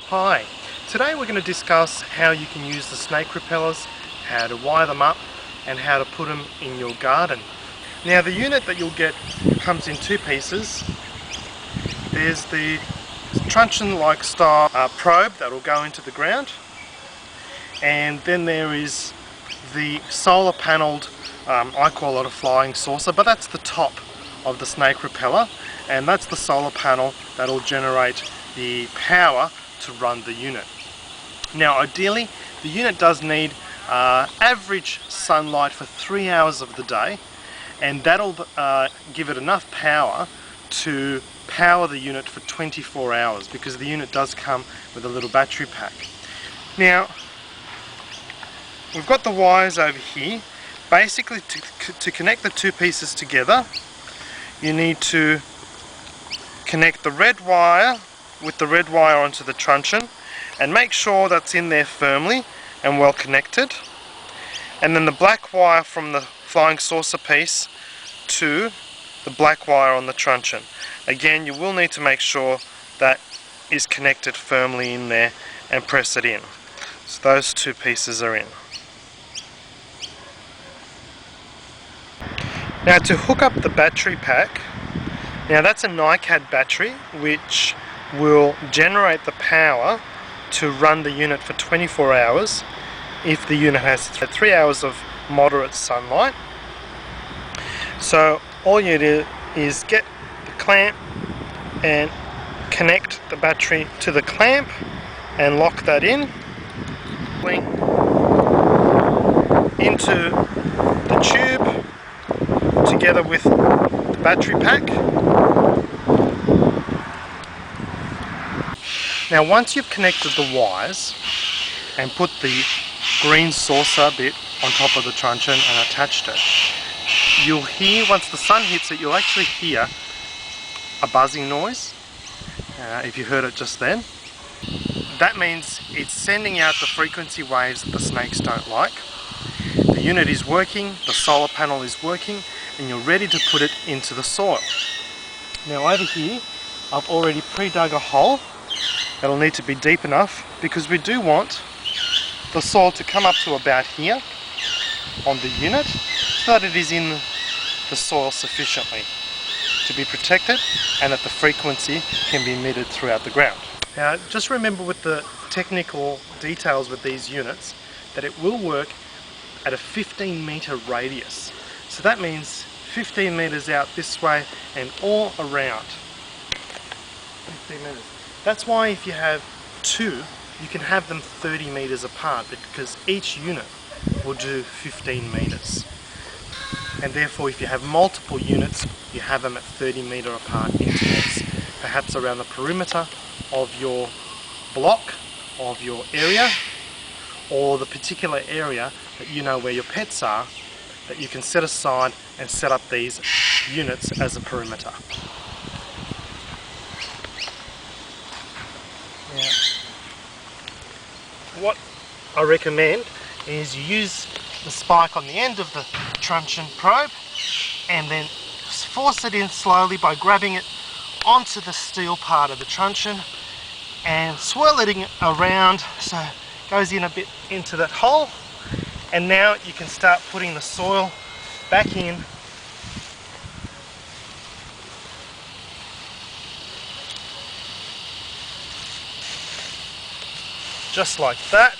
Hi, today we're going to discuss how you can use the snake repellers, how to wire them up and how to put them in your garden. Now the unit that you'll get comes in two pieces. There's the truncheon-like style probe that will go into the ground, and then there is the solar panelled, I call it a flying saucer, but that's the top of the snake repeller, and that's the solar panel that will generate the power to run the unit. Now ideally the unit does need average sunlight for 3 hours of the day, and that'll give it enough power to power the unit for 24 hours, because the unit does come with a little battery pack. Now we've got the wires over here. Basically to connect the two pieces together, you need to connect the red wire with the red wire onto the truncheon and make sure that's in there firmly and well connected, and then the black wire from the flying saucer piece to the black wire on the truncheon. Again, you will need to make sure that is connected firmly in there and press it in. So those two pieces are in. Now to hook up the battery pack, now that's a NiCad battery which will generate the power to run the unit for 24 hours if the unit has 3 hours of moderate sunlight. So all you do is get the clamp and connect the battery to the clamp and lock that in into the tube together with the battery pack. Now once you've connected the wires and put the green saucer bit on top of the truncheon and attached it, you'll hear, once the sun hits it, you'll actually hear a buzzing noise. If you heard it just then, that means it's sending out the frequency waves that the snakes don't like. The unit is working, the solar panel is working, and you're ready to put it into the soil. Now over here I've already pre-dug a hole. That'll need to be deep enough because we do want the soil to come up to about here on the unit, so that it is in the soil sufficiently to be protected and that the frequency can be emitted throughout the ground. Now just remember with the technical details with these units that it will work at a 15-metre radius. So that means 15 metres out this way and all around. 15 metres. That's why if you have two, you can have them 30 metres apart, because each unit will do 15 metres. And therefore if you have multiple units, you have them at 30 metre apart intervals, perhaps around the perimeter of your block, of your area, or the particular area that you know where your pets are, that you can set aside and set up these units as a perimeter. Now, what I recommend is you use the spike on the end of the truncheon probe and then force it in slowly by grabbing it onto the steel part of the truncheon and swirling it around so it goes in a bit into that hole, and now you can start putting the soil back in. Just like that.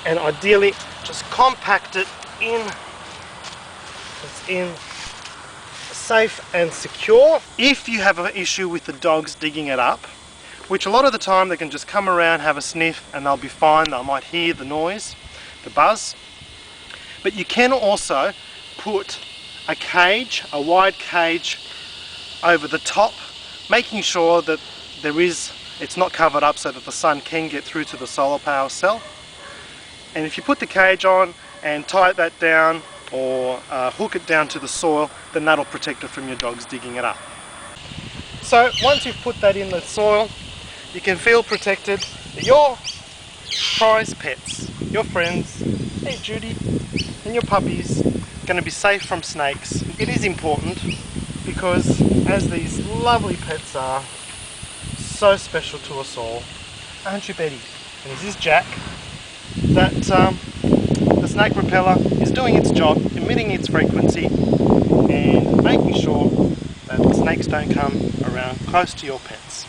And ideally just compact it in. It's in safe and secure. If you have an issue with the dogs digging it up, which a lot of the time they can just come around, have a sniff, and they'll be fine. They might hear the noise, the buzz. But you can also put a cage, a wide cage over the top, making sure that it's not covered up so that the sun can get through to the solar power cell. And if you put the cage on and tie that down or hook it down to the soil, then that'll protect it from your dogs digging it up. So once you've put that in the soil, you can feel protected that your prized pets, your friends, hey Judy, and your puppy's going to be safe from snakes. It is important because, as these lovely pets are, so special to us all, aren't you, Betty? And this is Jack, that the snake repeller is doing its job, emitting its frequency and making sure that snakes don't come around close to your pets.